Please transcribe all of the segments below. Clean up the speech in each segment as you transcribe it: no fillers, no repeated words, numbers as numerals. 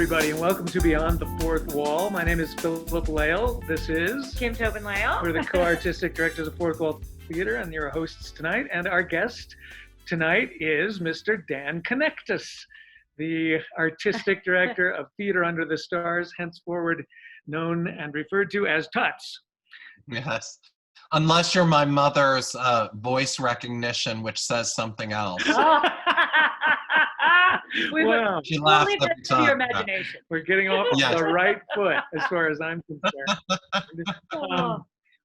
everybody, and welcome to Beyond the Fourth Wall. My name is 𝗕𝗲𝗆. This is 𝗕𝗲𝗆. We're the co-artistic directors of Fourth Wall Theater and your hosts tonight. And our guest tonight is Mr. Dan Knechtges, the artistic director of Theater Under the Stars, henceforward known and referred to as TUTS. Yes. Unless you're my mother's voice recognition, which says something else. Wow. She We'll laughs leave every that to your time. imagination. We're getting off Yes. the right foot as far as I'm concerned.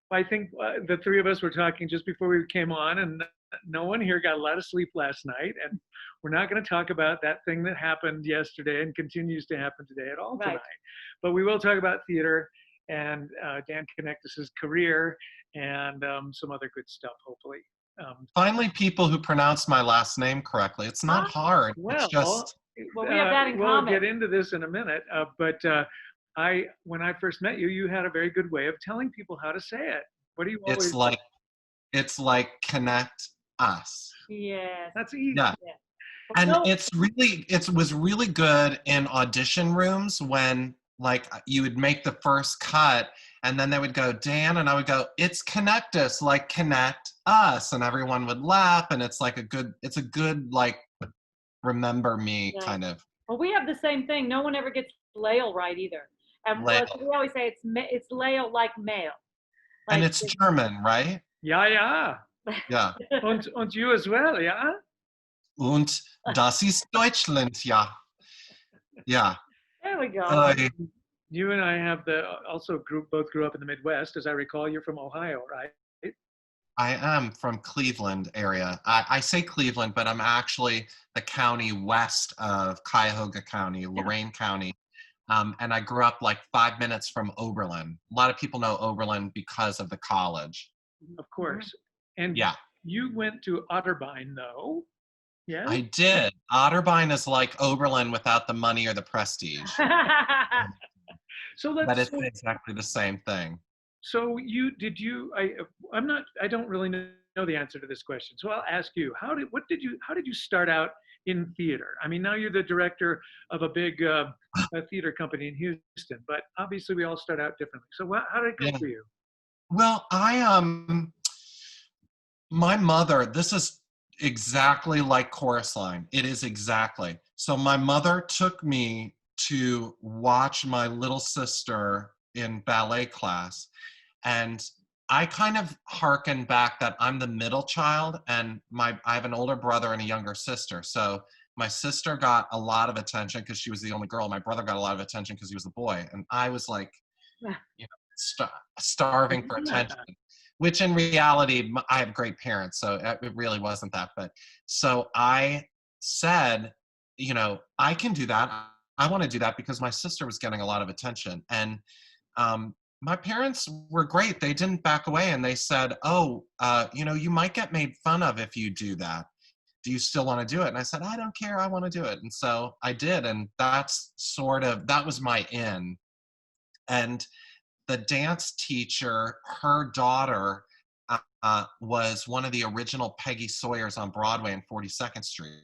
I think the three of us were talking just before we came on, and no one here got a lot of sleep last night. And we're not going to talk about that thing that happened yesterday and continues to happen today at all tonight. But we will talk about theater and Dan Knechtges' career and some other good stuff, hopefully. Finally, people who pronounce my last name correctly. It's not hard. Well, it's just... Well, we have that in we'll common. get into this in a minute. But when I first met you, you had a very good way of telling people how to say it. What do you always It's like connect us. Yes. That's easy. Yeah. And No. it was really good in audition rooms when like you would make the first cut and then they would go, Dan, and I would go, it's connect us, like connect us. And everyone would laugh. And it's like a good like remember me kind of. Well, we have the same thing. No one ever gets 𝗕𝗨 right either. And we always say it's 𝗕𝗨 like male. Like, And it's German, right? Yeah. Yeah. Und you as well, yeah? Und das ist Deutschland, ja. Yeah. There we go. You and I have both grew up in the Midwest. As I recall, you're from Ohio, right? I am from Cleveland area. I say Cleveland, but I'm actually the county west of Cuyahoga County, Lorain County. And I grew up like 5 minutes from Oberlin. A lot of people know Oberlin because of the college. Of course. And you went to Otterbein, though. Yeah. I did. Otterbein is like Oberlin without the money or the prestige. But it's exactly the same thing. So I don't really know the answer to this question. So I'll ask you, how did you start out in theater? I mean, now you're the director of a big theater company in Houston, but obviously we all start out differently. So how did it go for you? Well, my mother, this is exactly like Chorus Line. It is exactly. So my mother took me to watch my little sister in ballet class. And I kind of hearken back that I'm the middle child and I have an older brother and a younger sister. So my sister got a lot of attention because she was the only girl. My brother got a lot of attention because he was a boy. And I was like, starving for attention, which in reality, I have great parents. So it really wasn't that. But so I said, I can do that. I want to do that because my sister was getting a lot of attention. And my parents were great. They didn't back away and they said, you might get made fun of if you do that. Do you still want to do it? And I said, I don't care. I want to do it. And so I did. And that was my in. And the dance teacher, her daughter was one of the original Peggy Sawyers on Broadway and 42nd Street.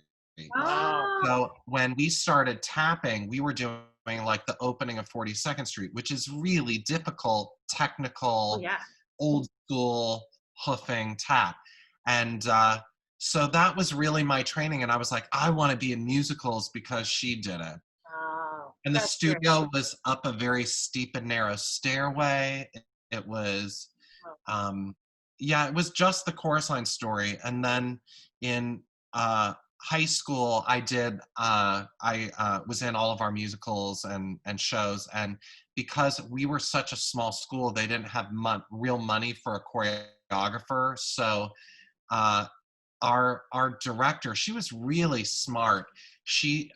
Wow. So when we started tapping, we were doing like the opening of 42nd Street, which is really difficult, technical, old school hoofing tap. And so that was really my training. And I was like, I want to be in musicals because she did it. Wow. And the studio was up a very steep and narrow stairway. It was, it was just the Chorus Line story. And then in high school, I was in all of our musicals and shows. And because we were such a small school, they didn't have real money for a choreographer. So our director, she was really smart. She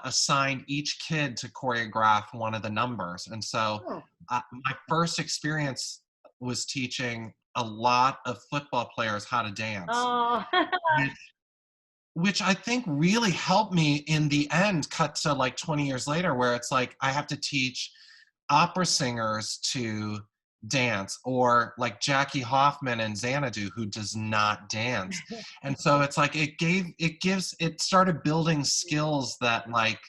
assigned each kid to choreograph one of the numbers. And so my first experience was teaching a lot of football players how to dance. Oh. Which I think really helped me in the end, cut to like 20 years later, where it's like I have to teach opera singers to dance, or like Jackie Hoffman and Xanadu, who does not dance. And so it's like it started building skills that like,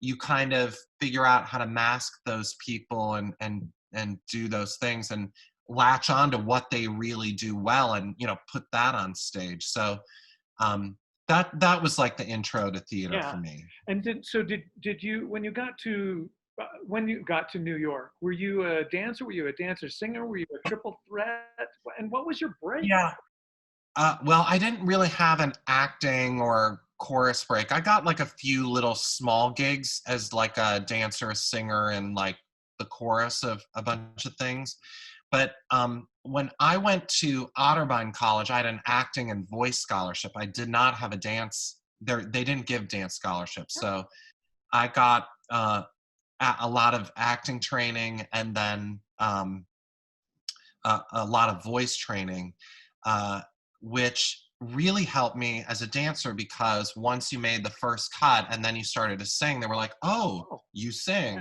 you kind of figure out how to mask those people and do those things and latch on to what they really do well and, you know, put that on stage. So that was like the intro to theater for me. And did you, when you got to New York, were you a dancer? Were you a dancer singer? Were you a triple threat? And what was your break? Yeah. Well, I didn't really have an acting or chorus break. I got like a few little small gigs as like a dancer, a singer, and like the chorus of a bunch of things. But when I went to Otterbein College, I had an acting and voice scholarship. I did not have a dance. They didn't give dance scholarships. So I got a lot of acting training and then a lot of voice training, which really helped me as a dancer, because once you made the first cut and then you started to sing, they were like, oh, you sing.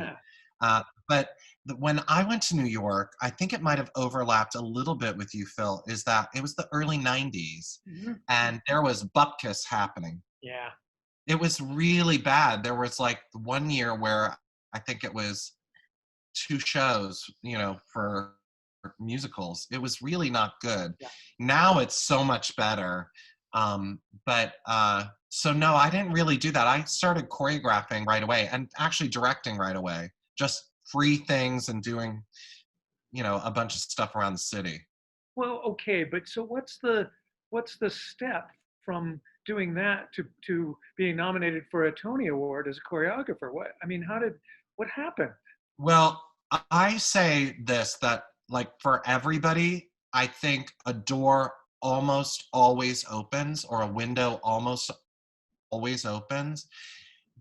But when I went to New York, I think it might have overlapped a little bit with you, Phil, is that it was the early 90s and there was bupkis happening. Yeah. It was really bad. There was like 1 year where I think it was 2 shows, you know, for musicals. It was really not good. Yeah. Now it's so much better. So no, I didn't really do that. I started choreographing right away and actually directing right away. Just free things and doing, you know, a bunch of stuff around the city. Well, okay, but so what's the step from doing that to being nominated for a Tony Award as a choreographer? What happened? Well, I say this, that like for everybody, I think a door almost always opens, or a window almost always opens.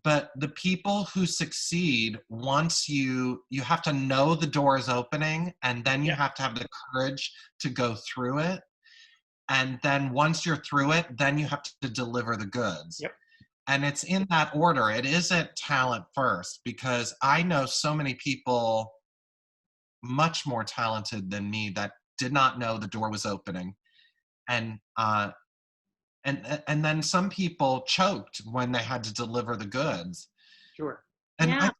But the people who succeed, once you have to know the door is opening, and then you have to have the courage to go through it. And then once you're through it, then you have to deliver the goods. Yep. And it's in that order. It isn't talent first, because I know so many people much more talented than me that did not know the door was opening. And then some people choked when they had to deliver the goods. Sure. And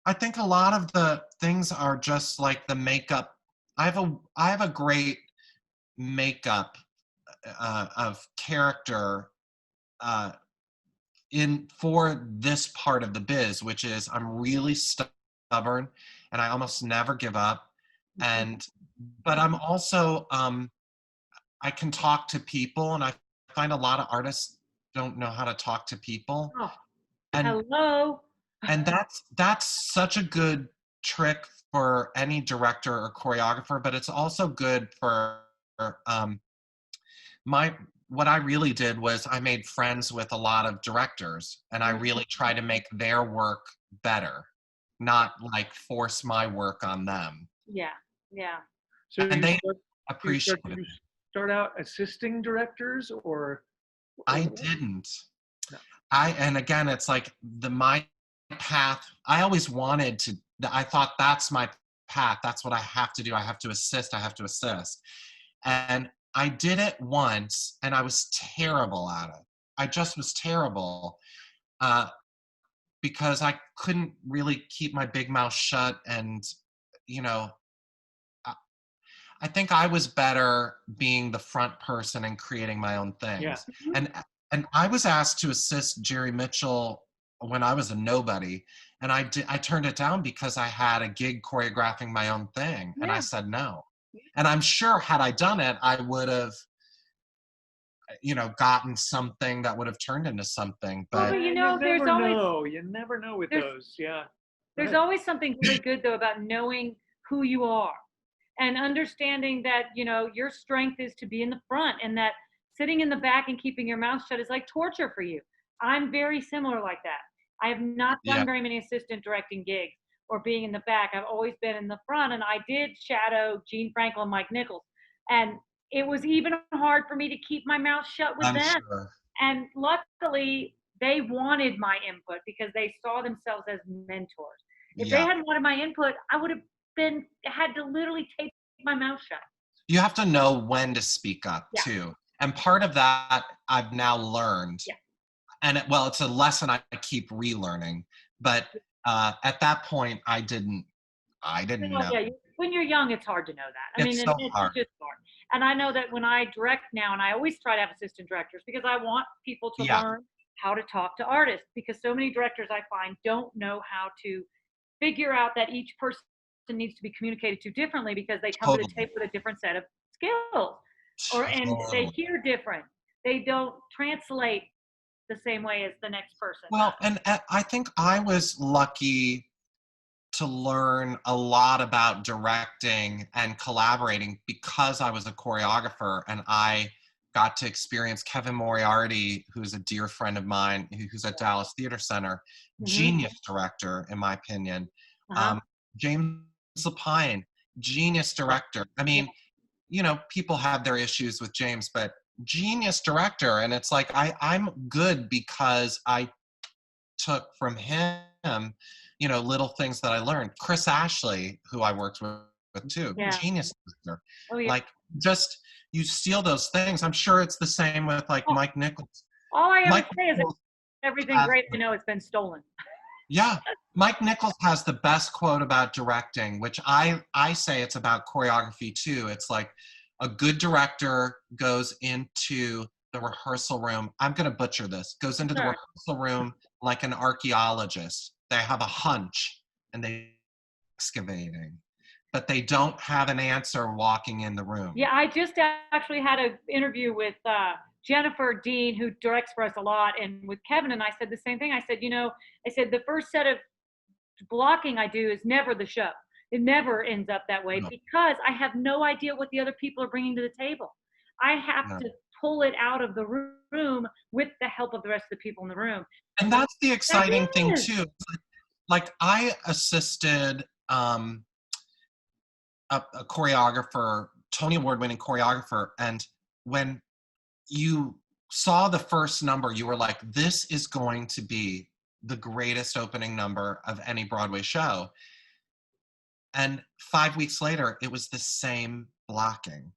I think a lot of the things are just like the makeup. I have a great makeup of character for this part of the biz, which is I'm really stubborn and I almost never give up. But I'm also I can talk to people, and I find a lot of artists don't know how to talk to people. Oh, and hello. And that's such a good trick for any director or choreographer, but it's also good for what I really did was I made friends with a lot of directors, and I really try to make their work better, not like force my work on them. Yeah. So and they appreciate it. You start out assisting directors, or? I didn't. No. And again, it's like my path. I always wanted to. I thought that's my path. That's what I have to do. I have to assist. And I did it once, and I was terrible at it. I just was terrible because I couldn't really keep my big mouth shut. And, you know, I think I was better being the front person and creating my own things. Yeah. And I was asked to assist Jerry Mitchell when I was a nobody, and I turned it down because I had a gig choreographing my own thing, and I said no. And I'm sure had I done it, I would have, you know, gotten something that would have turned into something. But you know, you never know with those. Yeah. There's always something really good though about knowing who you are and understanding that, you know, your strength is to be in the front, and that sitting in the back and keeping your mouth shut is like torture for you. I'm very similar like that. I have not done very many assistant directing gigs or being in the back. I've always been in the front, and I did shadow Gene Frankel and Mike Nichols. And it was even hard for me to keep my mouth shut with them. Sure. And luckily, they wanted my input because they saw themselves as mentors. If they hadn't wanted my input, I would have had to literally tape my mouth shut. You have to know when to speak up too. And part of that I've now learned. Yeah. And it's a lesson I keep relearning, But at that point, I didn't know. Yeah, when you're young, it's hard to know that. I mean, It's so it's hard. just hard. And I know that when I direct now, and I always try to have assistant directors because I want people to Yeah. learn how to talk to artists, because so many directors I find don't know how to figure out that each person needs to be communicated to differently because they come to the Totally. table with a different set of skills, and they Totally. hear different. They don't translate the same way as the next person Well, does. and I think I was lucky to learn a lot about directing and collaborating because I was a choreographer, and I got to experience Kevin Moriarty, who's a dear friend of mine, who's at Dallas Theater Center, genius director, in my opinion. Uh-huh. James Lapine, genius director. I mean, you know, people have their issues with James, but genius director. And it's like, I'm good because I took from him, you know, little things that I learned. Chris Ashley, who I worked with too, Yeah. genius director. Oh, yeah. Like, just, you steal those things. I'm sure it's the same with like Mike Knechtges. All I ever Mike say is that Knechtges everything has- great, it's been stolen. Yeah, Mike Knechtges has the best quote about directing, which I say it's about choreography too. It's like a good director goes into the rehearsal room. I'm going to butcher this. Goes into the Sure. rehearsal room like an archaeologist. They have a hunch and they excavating, but they don't have an answer walking in the room. Yeah, I just actually had an interview with Jennifer Dean, who directs for us a lot, and with Kevin, and I said the same thing. I said, I said the first set of blocking I do is never the show. It never ends up that way No. because I have no idea what the other people are bringing to the table. I have to pull it out of the room with the help of the rest of the people in the room. And that's the exciting thing is. too. Like I assisted a choreographer, Tony Award-winning choreographer, and when you saw the first number, you were like, this is going to be the greatest opening number of any Broadway show. And 5 weeks later, it was the same blocking.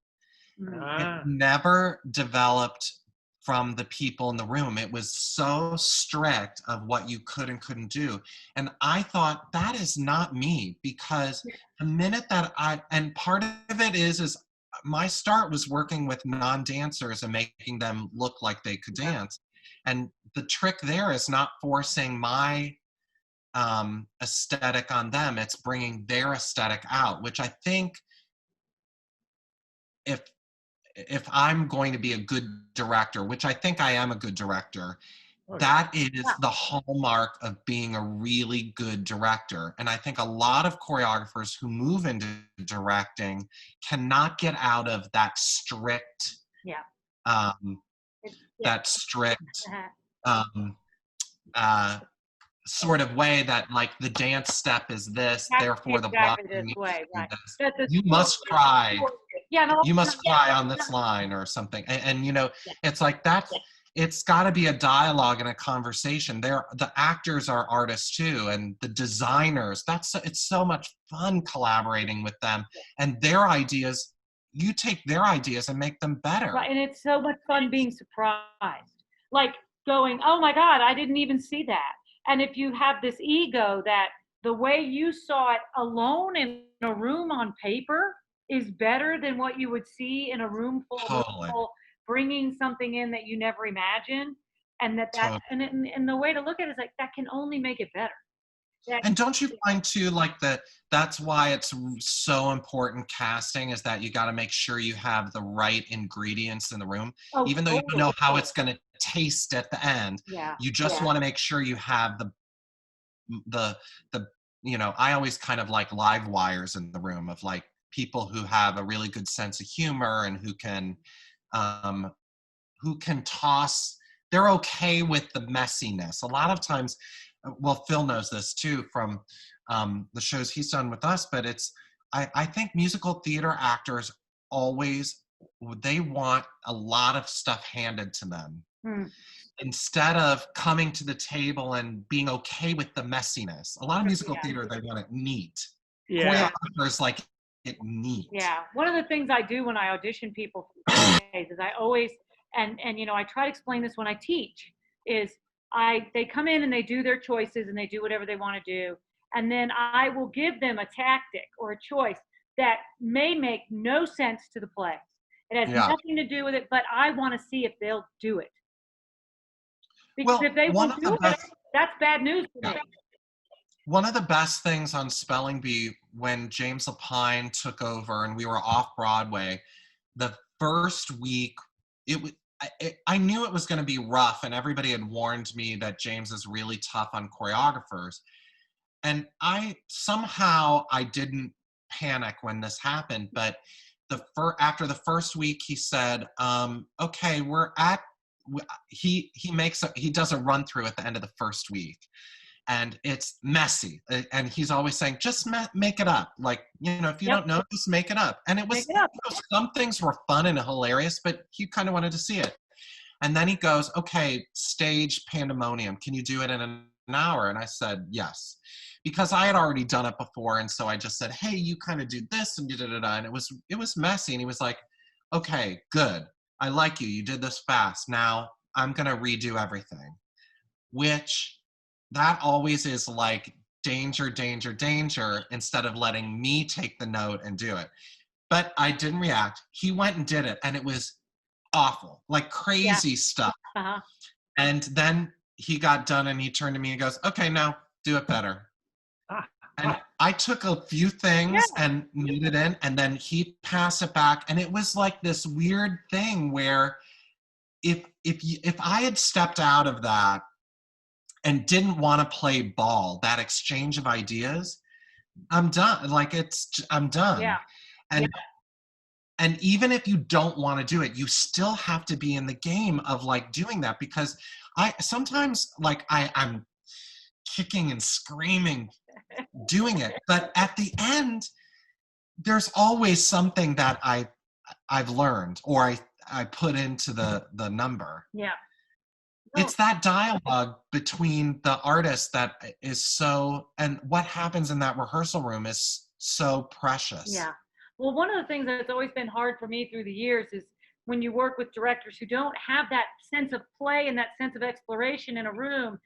It never developed from the people in the room. It was so strict of what you could and couldn't do. And I thought, that is not me, because the minute that and part of it is my start was working with non-dancers and making them look like they could dance. And the trick there is not forcing my aesthetic on them. It's bringing their aesthetic out, which I think if I'm going to be a good director, which I think I am a good director, that is the hallmark of being a really good director. And I think a lot of choreographers who move into directing cannot get out of that strict, sort of way that like the dance step is this, therefore the blocking this way, right? You must cry. You must cry on this line or something. And you know, it's like that's, it's got to be a dialogue and a conversation. The actors are artists too, and the designers. It's so much fun collaborating with them, and their ideas. You take their ideas and make them better. Right, and it's so much fun being surprised, like going, "Oh my God, I didn't even see that." And if you have this ego that the way you saw it alone in a room on paper is better than what you would see in a room full of people bringing something in that you never imagined, and and the way to look at it is like that can only make it better. And don't you find too, like that's why it's so important casting, is that you got to make sure you have the right ingredients in the room, even though you don't know how it's going to taste at the end. You just want to make sure you have the you know, I always kind of like live wires in the room of like people who have a really good sense of humor and who can toss, they're okay with the messiness. A lot of times, well, Phil knows this too from the shows he's done with us, but I think musical theater actors always, they want a lot of stuff handed to them. Instead of coming to the table and being okay with the messiness. A lot of musical theater, they want it neat. Choreographers like it neat. Yeah, one of the things I do when I audition people for plays is I always, and you know, I try to explain this when I teach, is They come in and they do their choices and they do whatever they want to do. And then I will give them a tactic or a choice that may make no sense to the play. It has Yeah. nothing to do with it, but I want to see if they'll do it. Because Well, if they one won't of the do it, best, that's bad news for me. one of the best things on Spelling Bee when James Lapine took over and we were off Broadway, the first week, I knew it was going to be rough, and everybody had warned me that James is really tough on choreographers. And I didn't panic when this happened, but after the first week, he said, "Okay, he does a run through at the end of the first week, and it's messy, and he's always saying, just make it up, like, if you don't know, just make it up." And it was, some things were fun and hilarious, but he kind of wanted to see it. And then he goes, "Okay, stage Pandemonium, can you do it in an hour?" And I said yes, because I had already done it before. And so I just said, "Hey, you kind of do this and da-da-da-da." And it was messy. And he was like, "Okay, good. I like you. You did this fast. Now I'm going to redo everything," which that always is like danger, danger, danger, instead of letting me take the note and do it. But I didn't react. He went and did it, and it was awful, like crazy stuff. Uh-huh. And then he got done and he turned to me and goes, "Okay, now do it better." And I took a few things and made it in, and then he passed it back. And it was like this weird thing where if I had stepped out of that and didn't want to play ball, that exchange of ideas, I'm done. Like I'm done. Yeah. And even if you don't want to do it, you still have to be in the game of like doing that, because sometimes like I'm kicking and screaming doing it, but at the end there's always something that I've learned, or I put into the number. Yeah. It's that dialogue between the artist that is so, and what happens in that rehearsal room is so precious. Yeah. Well, one of the things that's always been hard for me through the years is when you work with directors who don't have that sense of play and that sense of exploration in a room,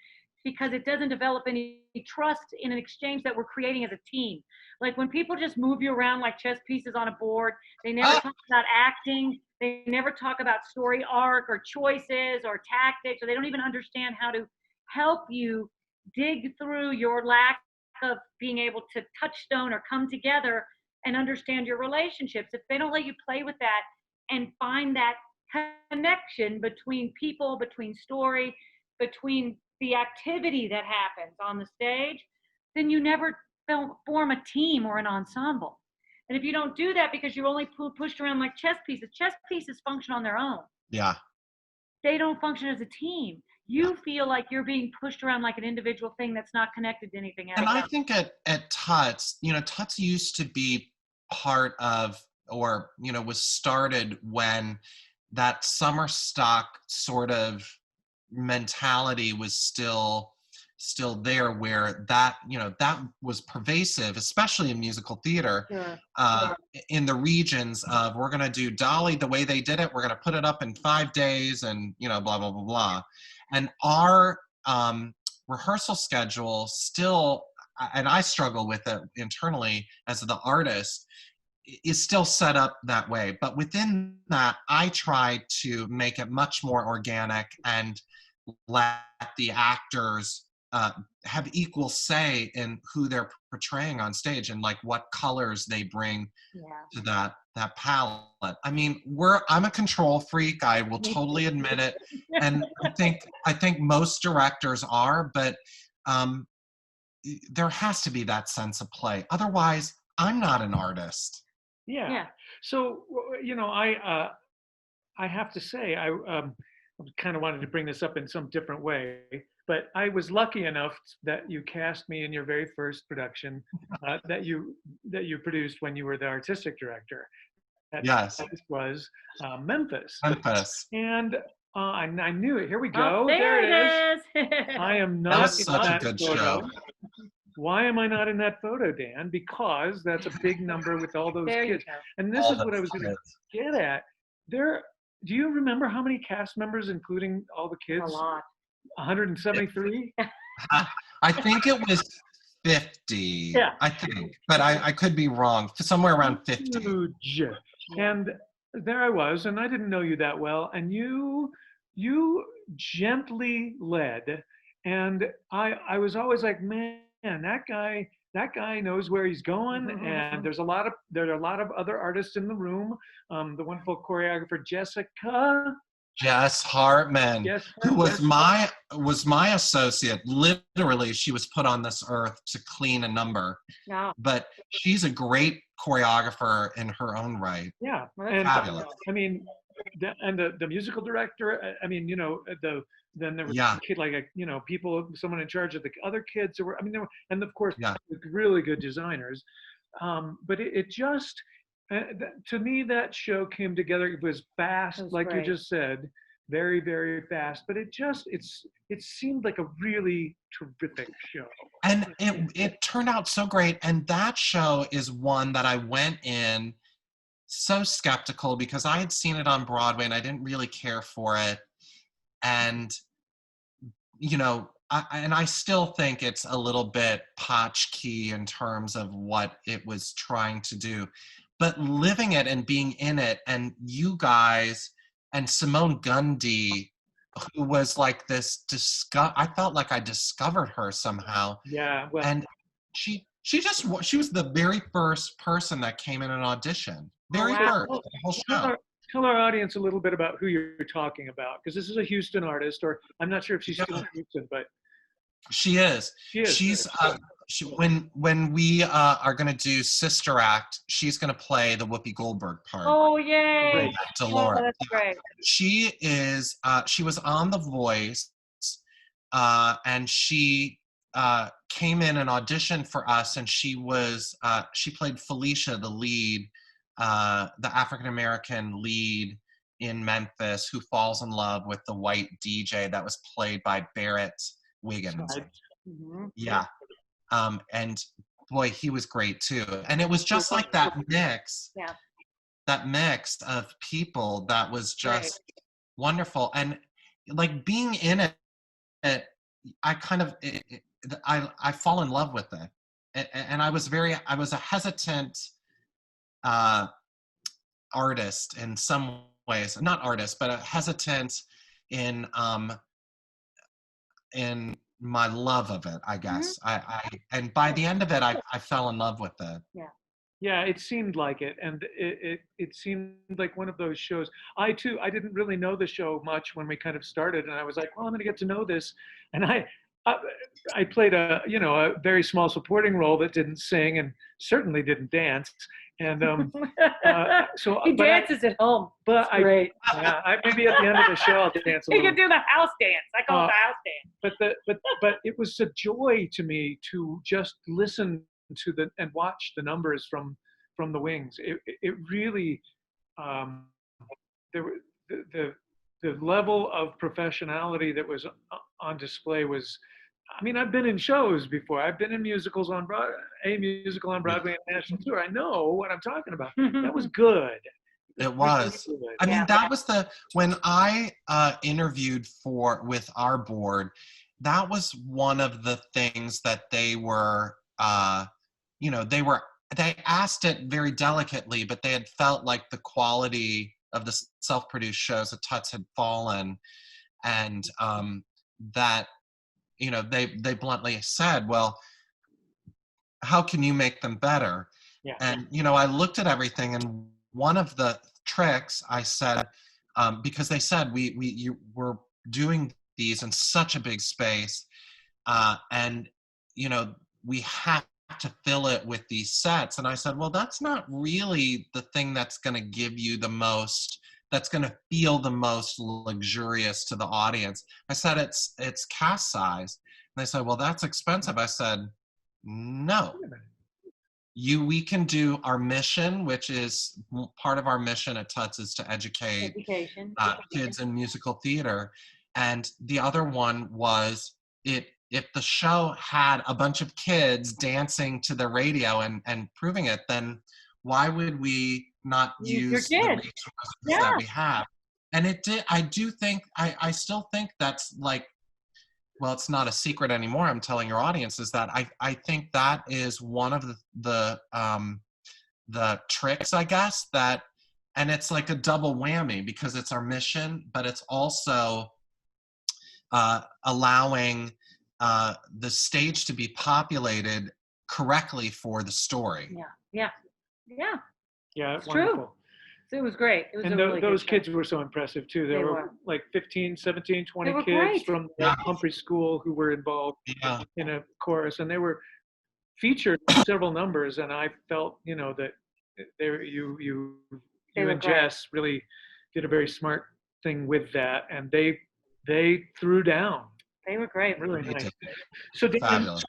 because it doesn't develop any trust in an exchange that we're creating as a team. Like when people just move you around like chess pieces on a board, they never talk about acting, they never talk about story arc or choices or tactics, or they don't even understand how to help you dig through your lack of being able to touchstone or come together and understand your relationships. If they don't let you play with that and find that connection between people, between story, between the activity that happens on the stage, then you never form a team or an ensemble. And if you don't do that because you're only pushed around like chess pieces function on their own. Yeah. They don't function as a team. You feel like you're being pushed around like an individual thing that's not connected to anything else. And I think at TUTS, TUTS used to be part of, or, was started when that summer stock sort of mentality was still there, where that, that was pervasive, especially in musical theater. Sure. In the regions of, we're going to do Dolly the way they did it, we're going to put it up in 5 days, and blah blah blah blah. And our rehearsal schedule still, and I struggle with it internally as the artist, is still set up that way. But within that, I try to make it much more organic and let the actors have equal say in who they're portraying on stage, and like what colors they bring to that palette. I mean, I'm a control freak. I will totally admit it, and I think most directors are, but there has to be that sense of play. Otherwise, I'm not an artist. Yeah. So I have to say I kind of wanted to bring this up in some different way, but I was lucky enough that you cast me in your very first production that you produced when you were the artistic director. Yes. That was Memphis. Memphis. And I knew it. Here we go. Oh, there it is. I am not. That was in such a that good photo. show. Why am I not in that photo, Dan? Because that's a big number with all those kids. And this is what I was going to get at. Do you remember how many cast members, including all the kids? A lot. 173? I think it was 50. Yeah. I think, but I could be wrong. Somewhere around 50. Huge. And there I was, and I didn't know you that well, and you gently led, and I was always like, man, that guy knows where he's going, and there are a lot of other artists in the room. The wonderful choreographer Jessica. Jess Hartman, Yes, who was my associate. Literally, she was put on this earth to clean a number. Wow. But she's a great choreographer in her own right. Yeah, Well, and Fabulous. I mean, the musical director. I mean, then there was Yeah. a kid like someone in charge of the other kids. There were, I mean, and of course, Yeah. really good designers. But it just, to me, that show came together. It was fast, It was like great. you just said, very, very fast. But it seemed like a really terrific show. And it turned out so great. And that show is one that I went in so skeptical because I had seen it on Broadway and I didn't really care for it. And, I still think it's a little bit 𝗘𝗶𝗀cie in terms of what it was trying to do. But living it and being in it, and you guys and Simone Gundy, who was like this I felt like I discovered her somehow. Yeah, well, And she was the very first person that came in an audition. Very wow. first, the whole show. tell our audience a little bit about who you're talking about, because this is a Houston artist, or I'm not sure if she's still in Houston, but She is. she is. She's when we are going to do Sister Act, she's going to play the Whoopi Goldberg part. Oh, yay. Great. Dolores. Oh, that's great. She is. She was on The Voice, and she came in and auditioned for us, and she played Felicia, the lead, the African American lead in Memphis, who falls in love with the white DJ that was played by 𝗪𝗹𝗹𝗶𝗀𝗍𝗃. Mm-hmm. Yeah. And boy, he was great too. And it was just like that mix. Yeah. That mix of people that was just wonderful. And like being in it, I kind of, I fall in love with it. And I was a hesitant artist in some ways, not artist, but a hesitant in my love of it, I guess. Mm-hmm. And by the end of it, I fell in love with it. Yeah, it seemed like it, and it seemed like one of those shows. I didn't really know the show much when we kind of started, and I was like, well, I'm going to get to know this, and I played a very small supporting role that didn't sing and certainly didn't dance, and so He dances at home. But Great. Maybe at the end of the show I'll dance a He little. can do the house dance. I call it the house dance. But it was a joy to me to just listen to and watch the numbers from the wings. It really there were the level of professionality that was on display was. I mean, I've been in shows before. I've been in musicals on Broadway, a musical on Broadway and national tour. I know what I'm talking about. That was good. It was. Really good. I mean, that was when I interviewed with our board, that was one of the things that they were, they asked it very delicately, but they had felt like the quality of the self-produced shows at TUTS had fallen, and that, they bluntly said, well, how can you make them better? Yeah. And, I looked at everything, and one of the tricks I said, because they said you were doing these in such a big space, and, we have to fill it with these sets. And I said, well, that's not really the thing that's going to give you the most, that's going to feel the most luxurious to the audience. I said, it's cast size. And they said, well, that's expensive. I said, no. We can do our mission, which is part of our mission at TUTS is to educate kids in musical theater. And the other one was if the show had a bunch of kids dancing to the radio and proving it, then why would we not use the resources that we have? And it did. I still think that's like well, it's not a secret anymore, I'm telling your audience, is that I think that is one of the tricks, I guess, that, and it's like a double whammy because it's our mission, but it's also allowing the stage to be populated correctly for the story. Yeah. It's wonderful. true. So it was great. It was And a really those good kids were so impressive too. There They were were. like 15, 17, 20 They were kids great. from the Yeah. Humphrey School who were involved Yeah. in a chorus, and they were featured in several numbers. And I felt, that you They were and great. Jess really did a very smart thing with that, and they threw down. They were great. Really They nice. did. So Dan, Fabulous.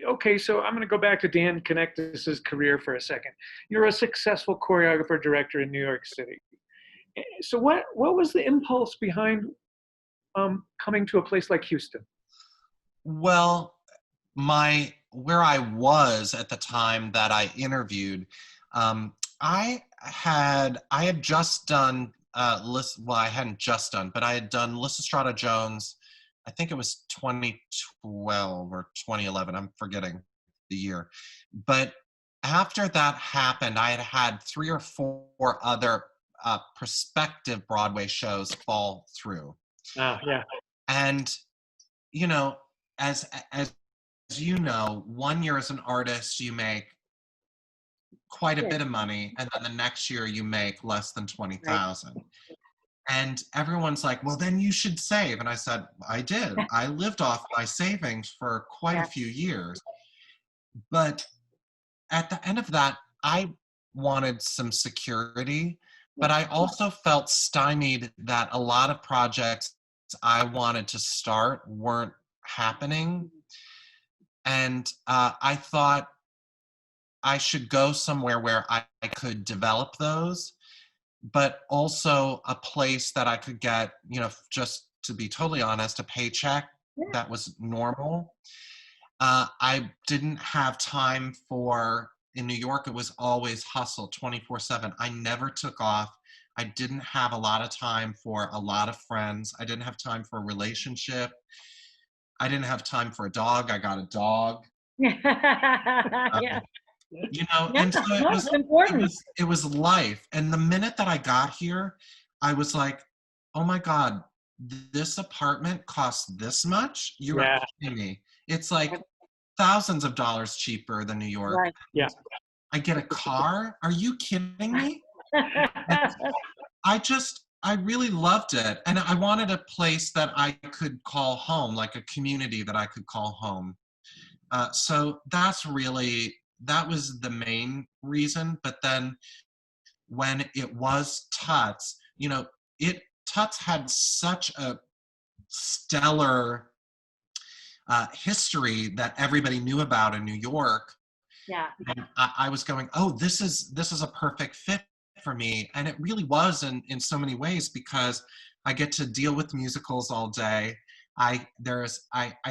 okay, so I'm going to go back to Dan Knechtges' career for a second. You're a successful choreographer director in New York City. So what was the impulse behind coming to a place like Houston? Well, where I was at the time that I interviewed, I had just done I hadn't just done, but I had done Lysistrata Jones. I think it was 2012 or 2011. I'm forgetting the year. But after that happened, I had had 3 or 4 other prospective Broadway shows fall through. Yeah. And as you know, 1 year as an artist, you make quite a bit of money, and then the next year you make less than 20,000. And everyone's like, well, then you should save. And I said, I did. I lived off my savings for quite a few years. But at the end of that, I wanted some security, but I also felt stymied that a lot of projects I wanted to start weren't happening. And I thought I should go somewhere where I could develop those, but also a place that I could get, just to be totally honest, a paycheck that was normal. I didn't have time in New York, it was always hustle 24/7. I never took off. I didn't have a lot of time for a lot of friends. I didn't have time for a relationship. I didn't have time for a dog. I got a dog. Yeah. And so it's important. it was life. And the minute that I got here, I was like, oh my God, this apartment costs this much? You are kidding me. It's like thousands of dollars cheaper than New York. Right. Yeah. I get a car? Are you kidding me? I really loved it. And I wanted a place that I could call home, like a community that I could call home. So that was the main reason. But then when it was TUTS, TUTS had such a stellar history that everybody knew about in New York. Yeah. And I was going, oh, this is a perfect fit for me. And it really was in so many ways, because I get to deal with musicals all day. I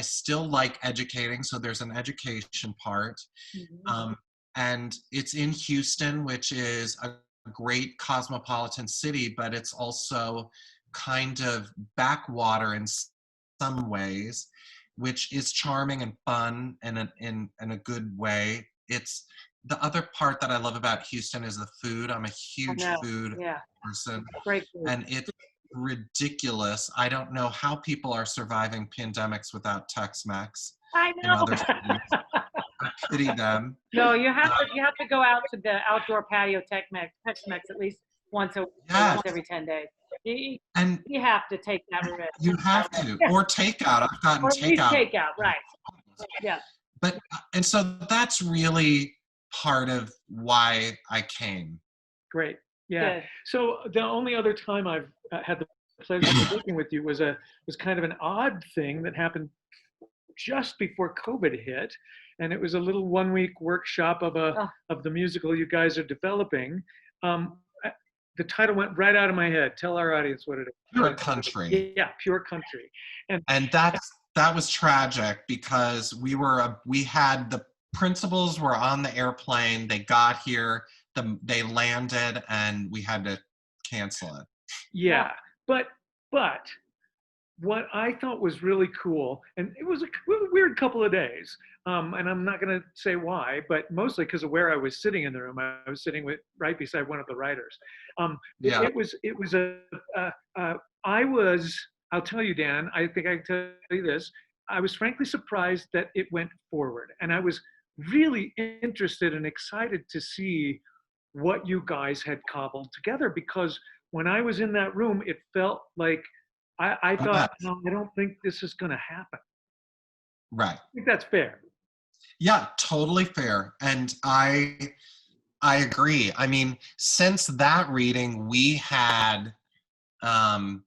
still like educating, so there's an education part. Mm-hmm. And it's in Houston, which is a great cosmopolitan city, but it's also kind of backwater in some ways, which is charming and fun and in a good way. It's the other part that I love about Houston is the food. I'm a huge food person. Great food. And it's ridiculous. I don't know how people are surviving pandemics without Tex-Mex. I know. I pity them. No, you have to go out to the outdoor patio Tex-Mex at least once every 10 days. You have to take that risk. You have to, or takeout. I've gotten takeout. Takeout, right? Yeah. But and so that's really part of why I came. Great. Yeah. Good. So the only other time I've had the pleasure of working with you was kind of an odd thing that happened just before COVID hit, and it was a little 1-week workshop of the musical you guys are developing. The title went right out of my head. Tell our audience what it is. Pure Country. Yeah, Pure Country. And that was tragic, because we had the principals were on the airplane. They got here, they landed, and we had to cancel it. Yeah, but what I thought was really cool, and it was a weird couple of days, and I'm not going to say why, but mostly because of where I was sitting in the room. I was sitting right beside one of the writers. Yeah. It was I was, I'll tell you, Dan, I think I can tell you this. I was frankly surprised that it went forward, and I was really interested and excited to see what you guys had cobbled together, because when I was in that room, it felt like I thought, no, I don't think this is going to happen. Right. I think that's fair. Yeah, totally fair. And I agree. I mean, since that reading, we had, I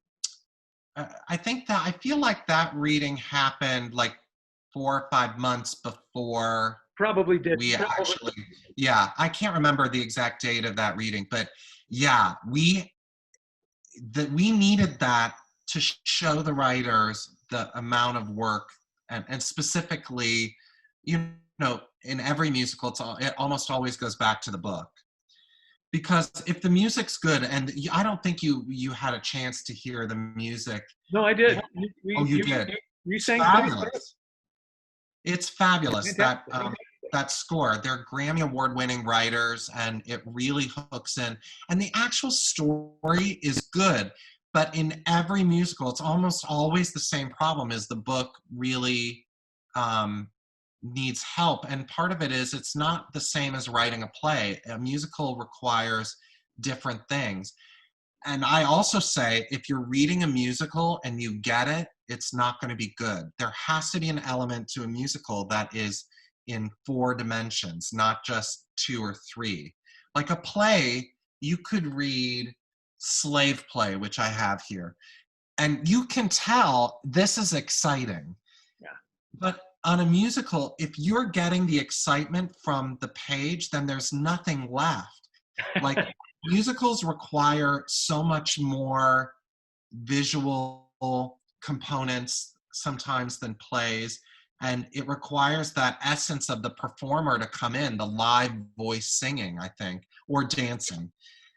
feel like that reading happened like 4 or 5 months before Probably did. we actually, yeah, I can't remember the exact date of that reading, but yeah, we needed that to show the writers the amount of work, and specifically, you know, in every musical, it almost always goes back to the book. Because if the music's good, and I don't think you had a chance to hear the music. No, I did. You did. You sang fabulous. It's fabulous, Fantastic. that score. They're Grammy Award-winning writers, and it really hooks in. And the actual story is good, but in every musical, it's almost always the same problem: is the book really needs help. And part of it is it's not the same as writing a play. A musical requires different things. And I also say, if you're reading a musical and you get it, it's not going to be good. There has to be an element to a musical that is in 4 dimensions, not just 2 or 3. Like a play, you could read Slave Play, which I have here, and you can tell this is exciting. Yeah. But on a musical, if you're getting the excitement from the page, then there's nothing left. Like musicals require so much more visual components sometimes than plays, and it requires that essence of the performer to come in, the live voice singing, I think, or dancing.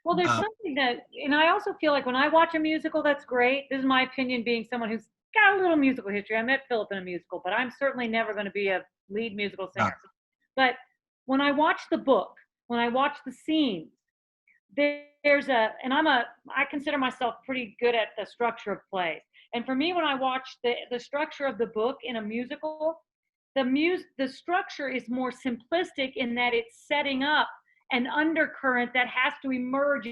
Well, there's something that, and I also feel like when I watch a musical, that's great. This is my opinion, being someone who's got a little musical history. I met Philip in a musical, but I'm certainly never going to be a lead musical singer. Yeah. But when I watch the book, when I watch the scenes, there's and I consider myself pretty good at the structure of plays. And for me, when I watch the structure of the book in a musical, the structure is more simplistic in that it's setting up an undercurrent that has to emerge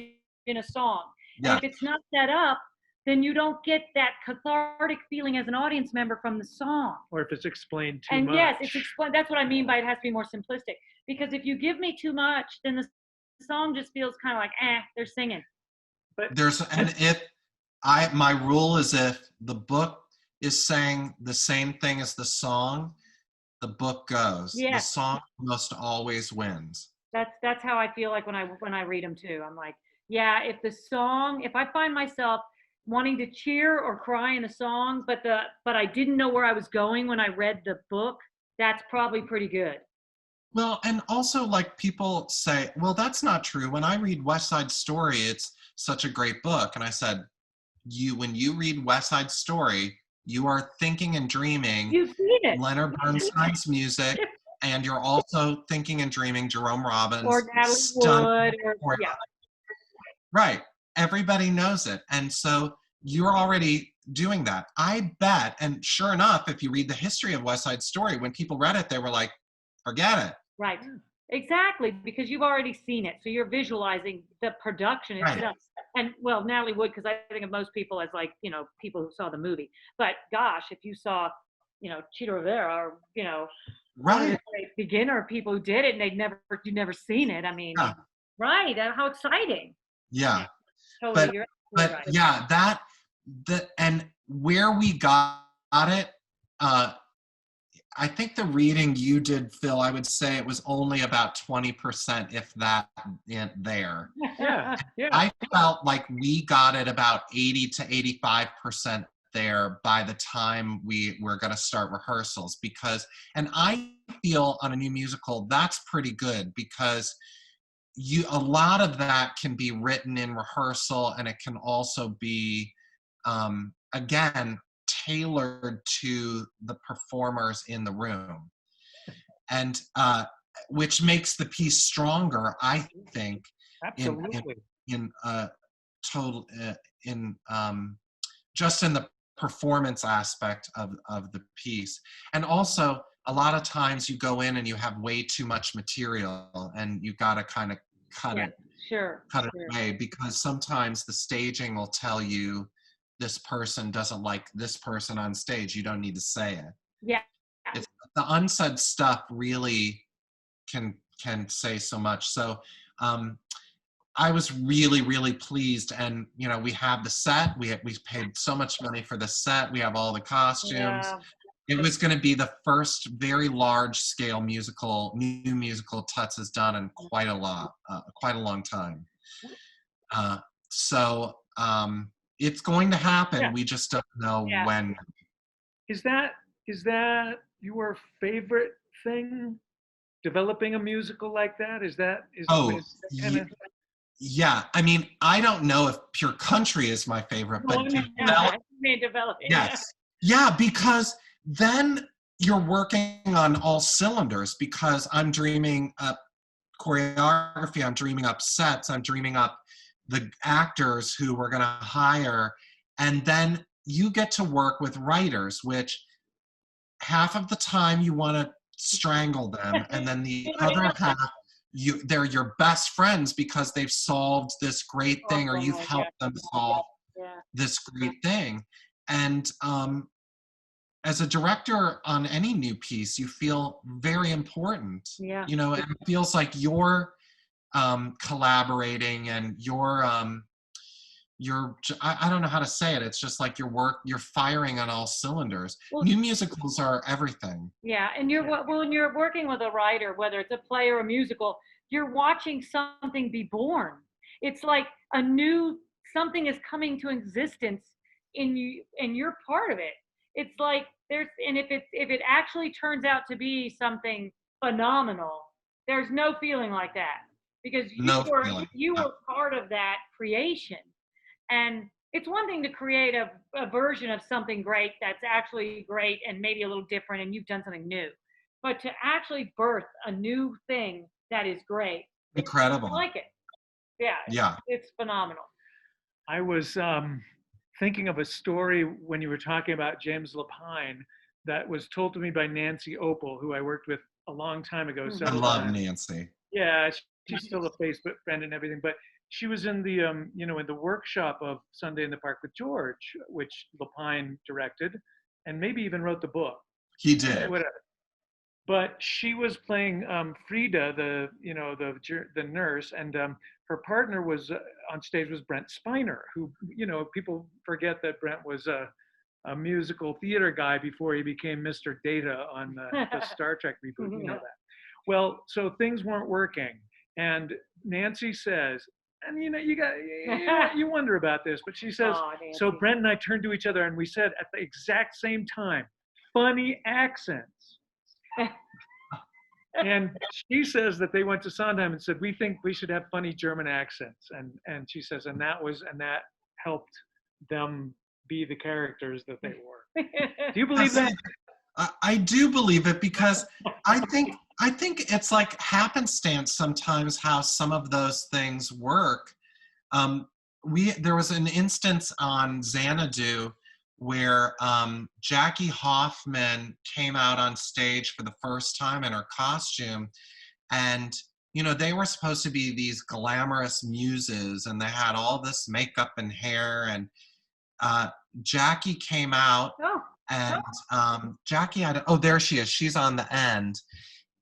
in a song. Yeah. And if it's not set up, then you don't get that cathartic feeling as an audience member from the song. Or if it's explained too and much. yes, it's explained. That's what I mean by it has to be more simplistic. Because if you give me too much, then the song just feels kind of like, they're singing. But my rule is, if the book is saying the same thing as the song, the book goes. Yeah. The song almost always wins. That's how I feel like when I read them too. I'm like, yeah, if I find myself wanting to cheer or cry in a song, but I didn't know where I was going when I read the book, that's probably pretty good. Well, and also, like, people say, well, that's not true. When I read West Side Story, it's such a great book. And I said, when you read West Side Story, you are thinking and dreaming You've seen it. Leonard Bernstein's music, and you're also thinking and dreaming Jerome Robbins. Or Natalie Wood. Yeah. Right. Everybody knows it. And so you're already doing that. I bet, and sure enough, if you read the history of West Side Story, when people read it, they were like, forget it. Right. Exactly, because you've already seen it. So you're visualizing the production itself. Right. And well, Natalie Wood, because I think of most people as like, people who saw the movie. But gosh, if you saw, 𝗘𝗲𝗄𝗏 or, right, beginner people who did it and you'd never seen it. I mean, yeah. Right. How exciting. Yeah. Totally. But right. Yeah, and where we got it, I think the reading you did, Phil, I would say it was only about 20%, if that, there. Yeah. I felt like we got it about 80 to 85% there by the time we were going to start rehearsals, and I feel on a new musical, that's pretty good, because a lot of that can be written in rehearsal, and it can also be, again, tailored to the performers in the room, and which makes the piece stronger, I think, Absolutely. in total in just in the performance aspect of the piece. And also, a lot of times you go in and you have way too much material, and you got to kind of cut it away, because sometimes the staging will tell you this person doesn't like this person on stage. You don't need to say it. Yeah. It's, the unsaid stuff really can say so much. So I was really, really pleased. And, you know, we have the set, we paid so much money for the set. We have all the costumes. Yeah. It was going to be the first very large scale new musical TUTS has done in quite a long time. So it's going to happen. Yeah. We just don't know when. Is that your favorite thing? Developing a musical like that? Is that kind of... Yeah, I mean, I don't know if Pure Country is my favorite, but Yes. Yeah, because then you're working on all cylinders, because I'm dreaming up choreography, I'm dreaming up sets, I'm dreaming up the actors who we're going to hire, and then you get to work with writers, which half of the time you want to strangle them, and then the other half, they're your best friends because they've solved this great thing, or you've helped them solve this great thing. And as a director on any new piece, you feel very important. Yeah. You know, it feels like you're collaborating, and I don't know how to say it. It's just like you're firing on all cylinders. Well, new musicals are everything. Yeah, and when you're working with a writer, whether it's a play or a musical, you're watching something be born. It's like something is coming to existence in you, and you're part of it. It's like and if it actually turns out to be something phenomenal, there's no feeling like that, because you were part of that creation. And it's one thing to create a version of something great that's actually great and maybe a little different, and you've done something new. But to actually birth a new thing that is great. Incredible. I like it. Yeah. Yeah. It's phenomenal. I was thinking of a story when you were talking about James Lapine that was told to me by Nancy Opal, who I worked with a long time ago. Mm-hmm. I love Nancy. Yeah, she's still a Facebook friend and everything, but she was in the in the workshop of Sunday in the Park with George, which Lapine directed, and maybe even wrote the book. He did. Whatever. But she was playing Frida, the nurse, and her partner was on stage was Brent Spiner, who people forget that Brent was a musical theater guy before he became Mr. Data on the Star Trek reboot. You know that. Well, so things weren't working, and Nancy says, and you wonder about this, but she says, so Brent and I turned to each other and we said at the exact same time, funny accents. And she says that they went to Sondheim and said, we think we should have funny German accents. And she says, and that helped them be the characters that they were. Do you believe that? I do believe it, because I think it's like happenstance sometimes how some of those things work. There was an instance on Xanadu where Jackie Hoffman came out on stage for the first time in her costume, and they were supposed to be these glamorous muses, and they had all this makeup and hair, and Jackie came out. And Jackie had, there she is. She's on the end.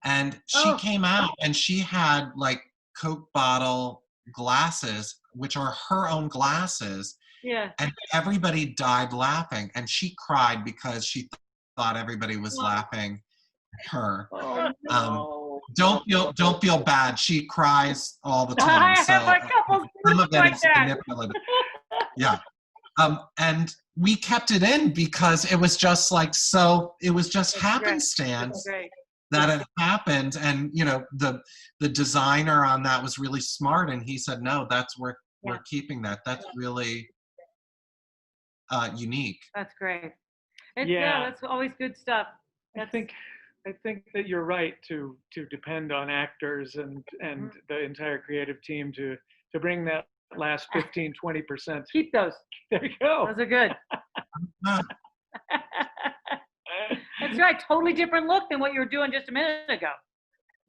And she came out, and she had like Coke bottle glasses, which are her own glasses. Yeah. And everybody died laughing. And she cried because she thought everybody was laughing at her. Oh, no. Don't feel bad. She cries all the time. I have a couple some of it like is that. manipulative. Yeah. And we kept it in because it was just like, so it was just happenstance that it happened. And, the designer on that was really smart. And he said, no, we're keeping that. That's really unique. That's great. Yeah. That's always good stuff. I think that you're right to depend on actors and the entire creative team to bring that last 15-20%. Keep those. There you go. Those are good. That's right. Totally different look than what you were doing just a minute ago.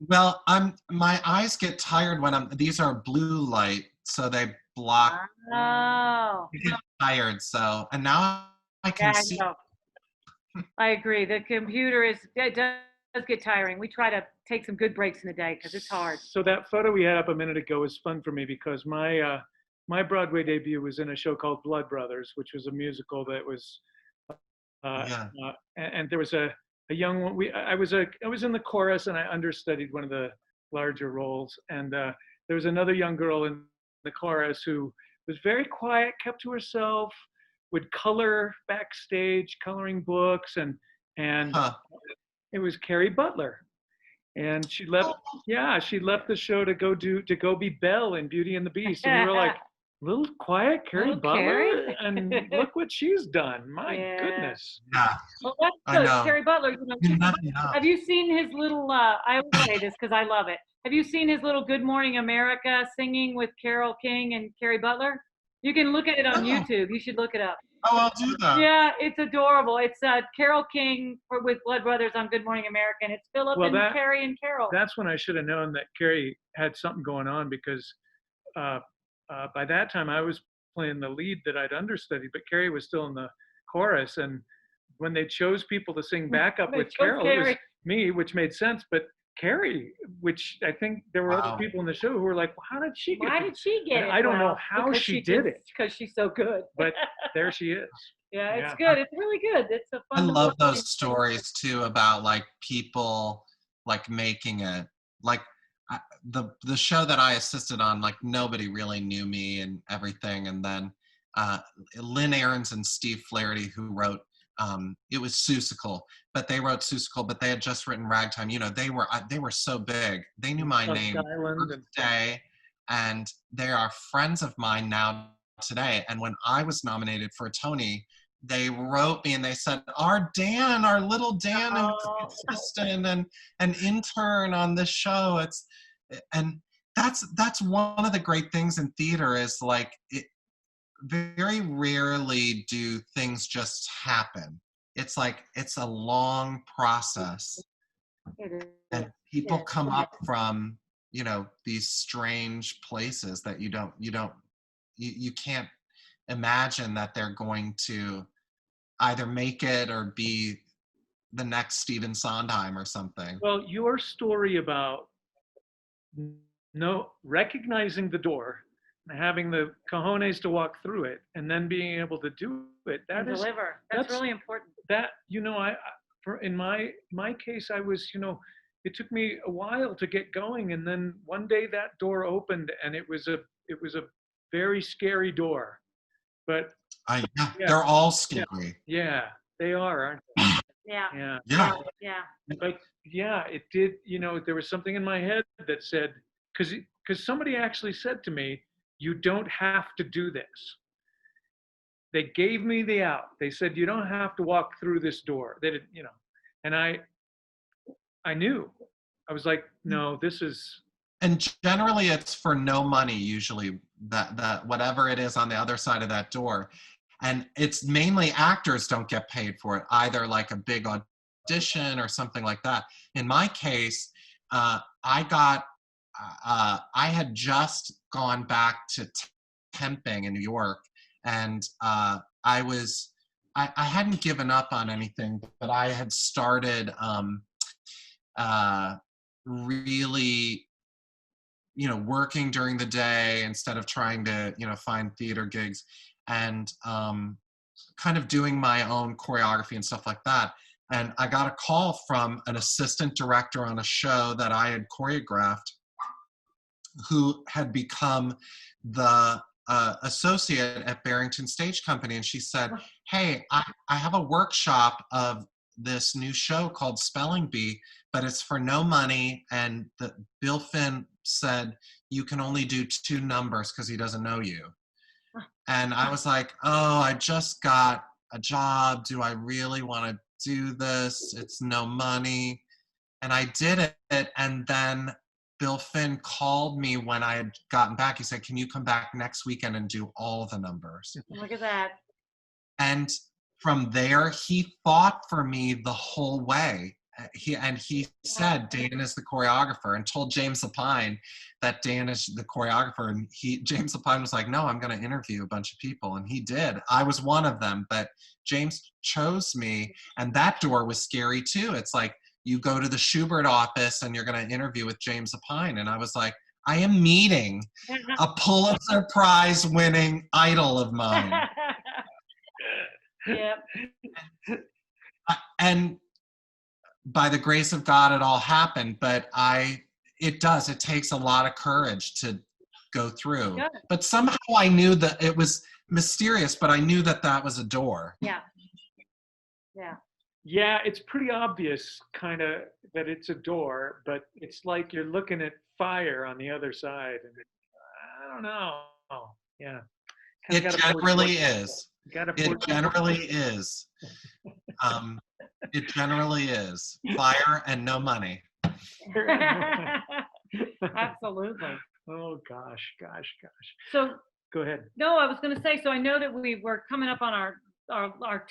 Well, my eyes get tired when these are blue light, so they block. Oh. I get tired, so, and now I can see. I agree. The computer it does get tiring. We try to take some good breaks in the day because it's hard. So that photo we had up a minute ago was fun for me because my Broadway debut was in a show called Blood Brothers, which was a musical that was, and there was a young one. I was in the chorus and I understudied one of the larger roles, and there was another young girl in the chorus who was very quiet, kept to herself, would color backstage, coloring books, and it was Carrie Butler, and she left. Yeah, she left the show to go be Belle in Beauty and the Beast, and we were like, little quiet Carrie Butler, and look what she's done. My goodness. Yeah. Well, that's I know. Carrie Butler. Have you seen his little? I always say this because I love it. Have you seen his little Good Morning America singing with Carole King and Carrie Butler? You can look at it on YouTube. You should look it up. Oh, I'll do that. Yeah, it's adorable. It's Carole King with Blood Brothers on Good Morning America, and it's Philip and Carrie and Carol. That's when I should have known that Carrie had something going on because by that time I was playing the lead that I'd understudied, but Carrie was still in the chorus. And when they chose people to sing backup with Carol, it was me, which made sense. But Carrie, which I think there were other people in the show who were like, well, how did she get it? Why did she get it? I don't know how she did it. Because she's so good. But there she is. Yeah, it's good. It's really good. It's a fun. I love those stories too about like people like making it. Like the show that I assisted on, like nobody really knew me and everything. And then Lynn Ahrens and Steve Flaherty, who wrote it was 𝗘𝗍𝗃, but they wrote 𝗘𝗍𝗃, but they had just written Ragtime. You know, they were so big. They knew my name first day, and they are friends of mine now today. And when I was nominated for a Tony, they wrote me and they said, our little Dan, who's assistant and an intern on this show. And that's one of the great things in theater is like very rarely do things just happen. It's like it's a long process, and people come up from these strange places that you can't imagine that they're going to either make it or be the next Stephen Sondheim or something. Well, your story about recognizing the door, having the cojones to walk through it, and then being able to do it, that's really important. That in my case, I was it took me a while to get going, and then one day that door opened, and it was a very scary door, but they're all scary. Yeah, they are, aren't they? Yeah. But it did. There was something in my head that said, because somebody actually said to me, you don't have to do this. They gave me the out. They said, you don't have to walk through this door. They did, and I knew. I was like, no, this is. And generally it's for no money, usually, that whatever it is on the other side of that door. And it's mainly actors don't get paid for it, either like a big audition or something like that. In my case, I had just gone back to temping in New York, and I hadn't given up on anything, but I had started really, working during the day instead of trying to, find theater gigs, and kind of doing my own choreography and stuff like that. And I got a call from an assistant director on a show that I had choreographed, who had become the associate at Barrington Stage Company. And she said, hey, I have a workshop of this new show called Spelling Bee, but it's for no money. And Bill Finn said, you can only do 2 numbers because he doesn't know you. And I was like, oh, I just got a job? Do I really want to do this? It's no money. And I did it. And then Bill Finn called me when I had gotten back. He said, can you come back next weekend and do all the numbers? Look at that. And from there, he fought for me the whole way. He said Dan is the choreographer, and told James Lapine that Dan is the choreographer. And James Lapine was like, no, I'm going to interview a bunch of people. And he did. I was one of them, but James chose me. And that door was scary too. It's like, you go to the Schubert office and you're going to interview with James Lapine. And I was like, I am meeting a Pulitzer Prize winning idol of mine. Yep. And by the grace of God, it all happened. But it takes a lot of courage to go through. Good. But somehow I knew that it was mysterious, but I knew that that was a door. Yeah. Yeah. Yeah, it's pretty obvious kind of that it's a door, but it's like you're looking at fire on the other side. And I don't know. Yeah. It generally is. It generally is. It generally is. Fire and no money. Absolutely. Oh, gosh. So Go ahead. no, I was going to say, so I know that we were coming up on our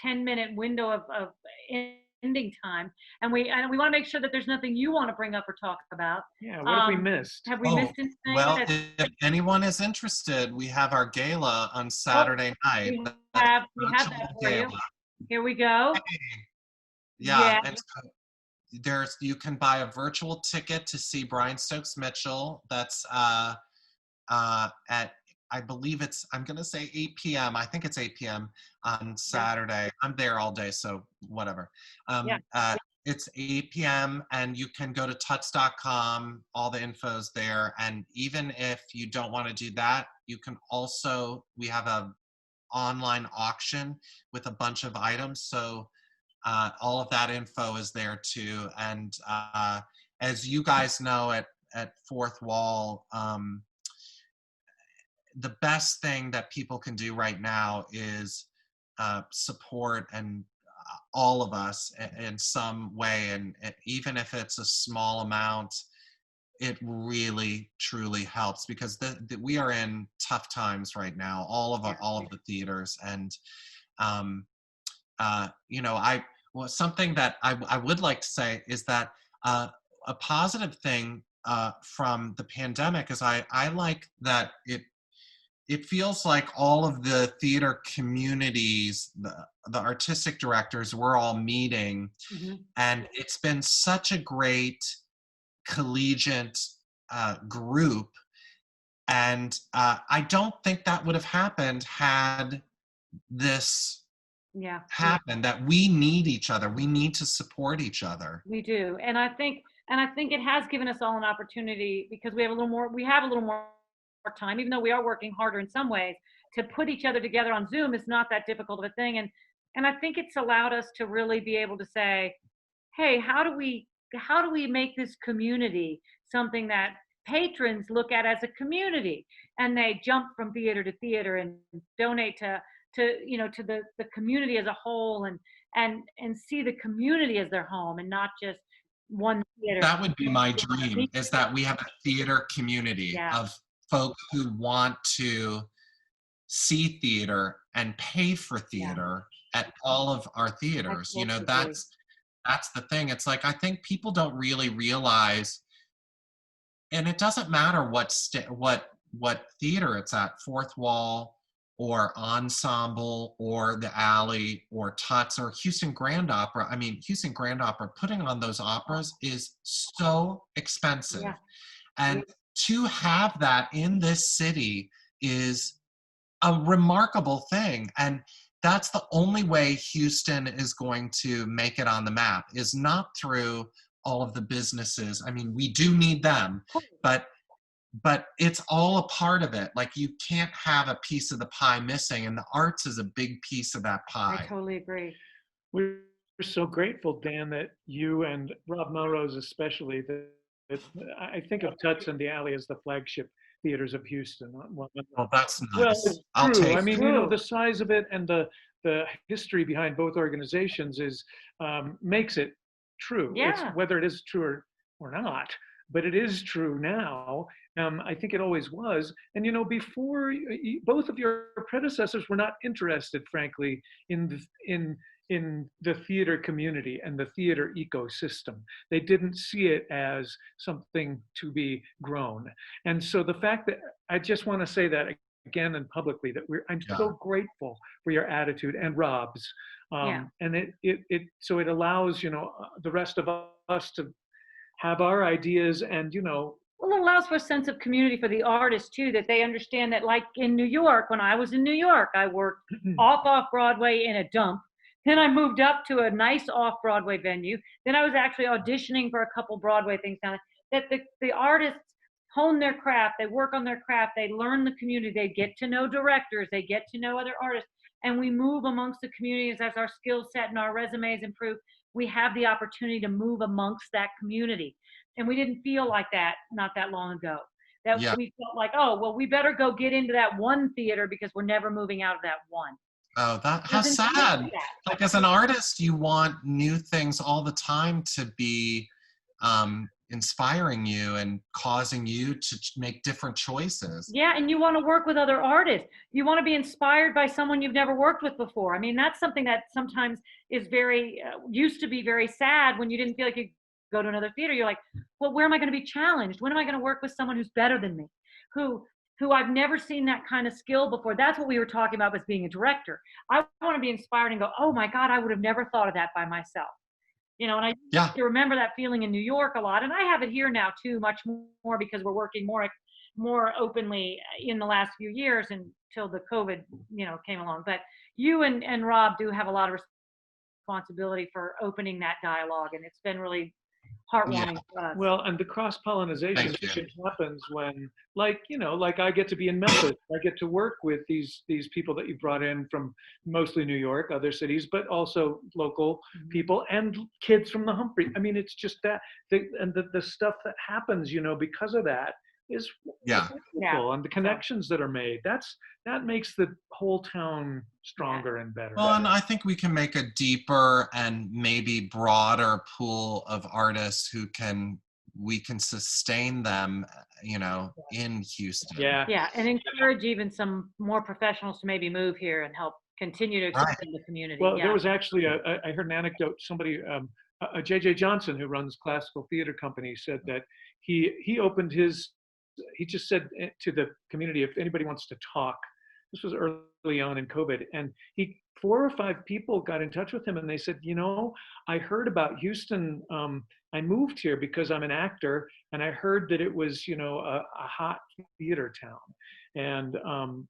10-minute window of ending time, and we want to make sure that there's nothing you want to bring up or talk about. Yeah, what have we missed? Have we missed anything? Well, if anyone is interested, we have our gala on Saturday night. We have that for you. Here we go. Yeah. And you can buy a virtual ticket to see Brian Stokes Mitchell. That's at, I believe I'm going to say 8 p.m. I think it's 8 p.m. on Saturday. Yeah. I'm there all day, so whatever. It's 8 p.m. and you can go to TUTS.com. All the info's there. And even if you don't want to do that, you can also, we have a online auction with a bunch of items. So all of that info is there too. And as you guys know at Fourth Wall, the best thing that people can do right now is support and all of us in some way, and even if it's a small amount, it really truly helps, because we are in tough times right now, all of the theaters. And something that I would like to say is that a positive thing from the pandemic is I like that it feels like all of the theater communities, the artistic directors, we're all meeting. Mm-hmm. And it's been such a great collegiate group. And I don't think that would have happened had this happened, that we need each other. We need to support each other. We do. And I think it has given us all an opportunity, because we have a little more time, even though we are working harder in some ways, to put each other together on Zoom is not that difficult of a thing. And I think it's allowed us to really be able to say, hey, how do we make this community something that patrons look at as a community, and they jump from theater to theater and donate to the community as a whole, and see the community as their home and not just one theater. That would be my dream, is that we have a theater community of folks who want to see theater and pay for theater at all of our theaters. That's the thing. It's like, I think people don't really realize, and it doesn't matter what theater it's at, Fourth Wall or Ensemble or the Alley or TUTS or Houston Grand Opera. I mean, Houston Grand Opera, putting on those operas is so expensive. Yeah. And to have that in this city is a remarkable thing. And that's the only way Houston is going to make it on the map, is not through all of the businesses. I mean, we do need them, but it's all a part of it. Like, you can't have a piece of the pie missing, and the arts is a big piece of that pie. I totally agree. We're so grateful, Dan, that you and Rob Melrose especially, I think of TUTS and the Alley as the flagship theaters of Houston. Well, that's nice. Well, it's I'll true. take I mean, the size of it and the the history behind both organizations is makes it true. It's Yeah. whether it is true or not, but it is true now. I think it always was. And you know, before both of your predecessors were not interested, frankly, in the theater community and the theater ecosystem. They didn't see it as something to be grown. And so the fact that I just want to say that again and publicly that I'm Yeah. so grateful for your attitude and Rob's. Yeah. And so it allows, you know, the rest of us to have our ideas and, you know, Well, it allows for a sense of community for the artists too, that they understand that, like in New York, when I was in New York, I worked off Broadway in a dump. Then I moved up to a nice off Broadway venue. Then I was actually auditioning for a couple Broadway things down there. That the artists hone their craft, they work on their craft, they learn the community, they get to know directors, they get to know other artists, and we move amongst the communities as our skill set and our resumes improve. We have the opportunity to move amongst that community. And we didn't feel like that not that long ago. That Yeah. we felt like, oh, well, we better go get into that one theater because we're never moving out of that one. Oh, how Doesn't feel sad. like that. Like as an artist, you want new things all the time to be inspiring you and causing you to make different choices. Yeah, and you want to work with other artists. You want to be inspired by someone you've never worked with before. I mean, that's something that sometimes is very, used to be very sad when you didn't feel like you go to another theater. You're like, well, where am I going to be challenged? When am I going to work with someone who's better than me? Who I've never seen that kind of skill before. That's what we were talking about as being a director. I want to be inspired and go, oh my God, I would have never thought of that by myself. You know, and I Yeah. remember that feeling in New York a lot. And I have it here now too, much more because we're working more openly in the last few years until the COVID, you know, came along. But you and Rob do have a lot of responsibility for opening that dialogue. And it's been really heartwarming for us. well, and the cross-pollinization Thank you. happens when, like, you know, like I get to be in Memphis. I get to work with these people that you brought in from mostly New York, other cities, but also local people and kids from the Humphrey. I mean, it's just that, the stuff that happens, you know, because of that is Yeah. wonderful, and the connections that are made. That makes the whole town stronger and better. Well, and I think we can make a deeper and maybe broader pool of artists we can sustain them, you know, in Houston. Yeah. Yeah, and encourage even some more professionals to maybe move here and help continue to expand the community. Well, yeah. there was actually I heard an anecdote. Somebody, J.J. Johnson, who runs Classical Theater Company, said that he opened his. He just said to the community, if anybody wants to talk. This was early on in COVID, and 4 or 5 people got in touch with him, and they said, you know, I heard about Houston. I moved here because I'm an actor, and I heard that it was, you know, a hot theater town. And,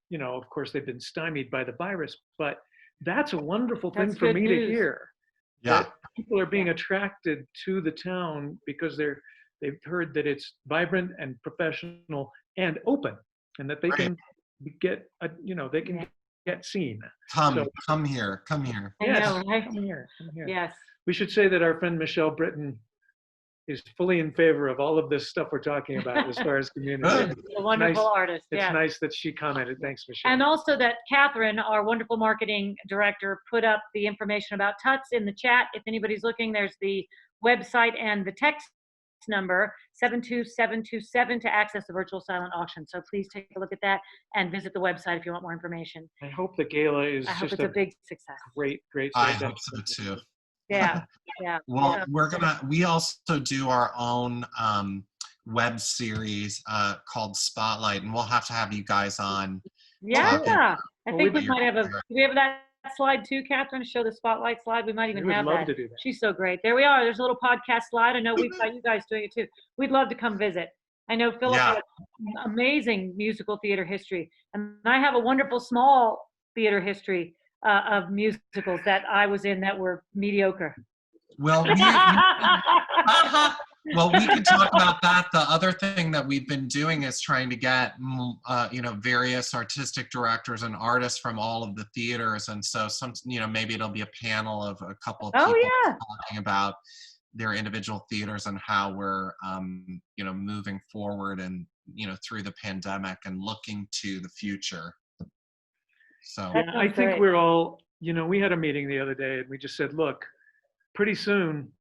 you know, of course, they've been stymied by the virus, but that's a wonderful thing That's for good me news. to hear. Yeah. That people are being attracted to the town because they've heard that it's vibrant and professional and open, and that they can get, you know, they can get seen. Come here. I Yes, know, right? come here. Yes. We should say that our friend Michelle Britton is fully in favor of all of this stuff we're talking about as far as community. Good. A wonderful nice. artist. It's Yeah. nice that she commented. Thanks, Michelle. And also that Catherine, our wonderful marketing director, put up the information about TUTS in the chat. If anybody's looking, there's the website and the text number 72727 to access the virtual silent auction. So please take a look at that and visit the website if you want more information. I hope the gala is I hope just it's a big success. great I success. hope so too. Yeah. Yeah. Well, we also do our own web series called Spotlight, and we'll have to have you guys on. Yeah. I Well, think we we might have do we have that slide too, Catherine? Show the spotlight slide. We might even We would have love that. to do that. She's so great. There we are. There's a little podcast slide. I know we've got you guys doing it too. We'd love to come visit. I know Philip has amazing musical theater history, and I have a wonderful small theater history of musicals that I was in that were mediocre. Well, we can talk about that. The other thing that we've been doing is trying to get, you know, various artistic directors and artists from all of the theaters. And so you know, maybe it'll be a panel of a couple of people talking about their individual theaters and how we're, you know, moving forward and, you know, through the pandemic and looking to the future. So yeah, I think we're all you know, we had a meeting the other day and we just said, look, pretty soon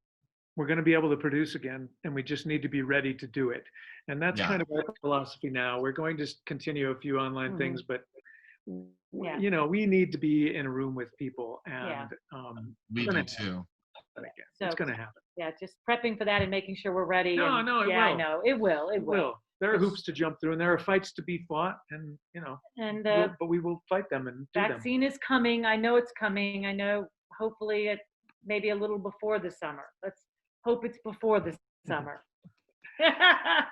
we're going to be able to produce again, and we just need to be ready to do it. And that's Yeah. kind of our philosophy now. We're going to continue a few online things, but Yeah. you know, we need to be in a room with people, and We it's gonna do too. happen again. So- It's going to happen. Yeah, just prepping for that and making sure we're ready. No, and, no, it yeah, I will. know it will. It It will. will. There are hoops to jump through, and there are fights to be fought, and you know, And but we will fight them and do them. vaccine is coming. I know it's coming. I know hopefully it maybe a little before the summer. Let's hope it's before the summer.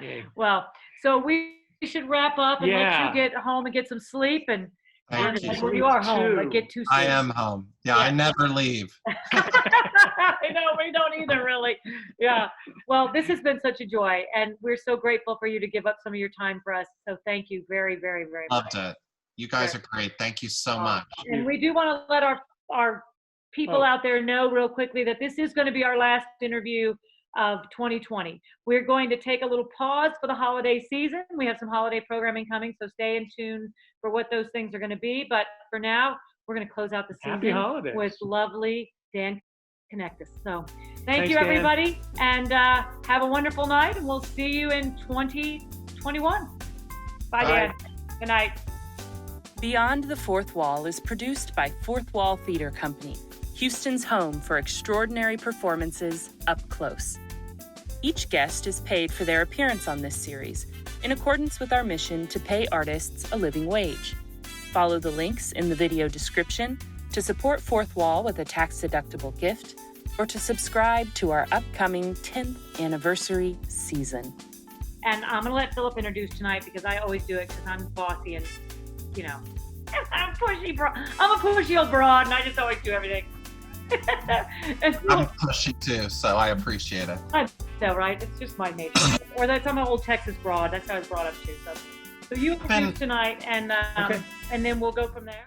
Yay. Well, so we should wrap up and let Yeah. you get home and get some sleep. And Thank you. well, you are home, Too. but get to sleep. I am home. Yeah, I Yeah. never leave. I know, we don't either, really. Yeah. Well, this has been such a joy, and we're so grateful for you to give up some of your time for us. So thank you very, very, very much. Loved it. You guys are great. Thank you so much. And we do want to let our people out there know real quickly that this is going to be our last interview of 2020. We're going to take a little pause for the holiday season. We have some holiday programming coming, so stay in tune for what those things are going to be. But for now, we're going to close out the season Happy holidays. with lovely Dan Knechtges. So thank Thanks, you, Dan. everybody, and have a wonderful night, and we'll see you in 2021. Bye, Bye. Dan. Good night. Beyond the Fourth Wall is produced by Fourth Wall Theater Company, Houston's home for extraordinary performances up close. Each guest is paid for their appearance on this series, in accordance with our mission to pay artists a living wage. Follow the links in the video description to support Fourth Wall with a tax-deductible gift, or to subscribe to our upcoming 10th anniversary season. And I'm going to let Philip introduce tonight because I always do it because I'm bossy and, you know, I'm a pushy old broad and I just always do everything. And I'm pushy too, so I appreciate it. so, right? It's just my nature. Or that's, I'm an old Texas broad. That's how I was brought up too. So you introduce tonight and then we'll go from there.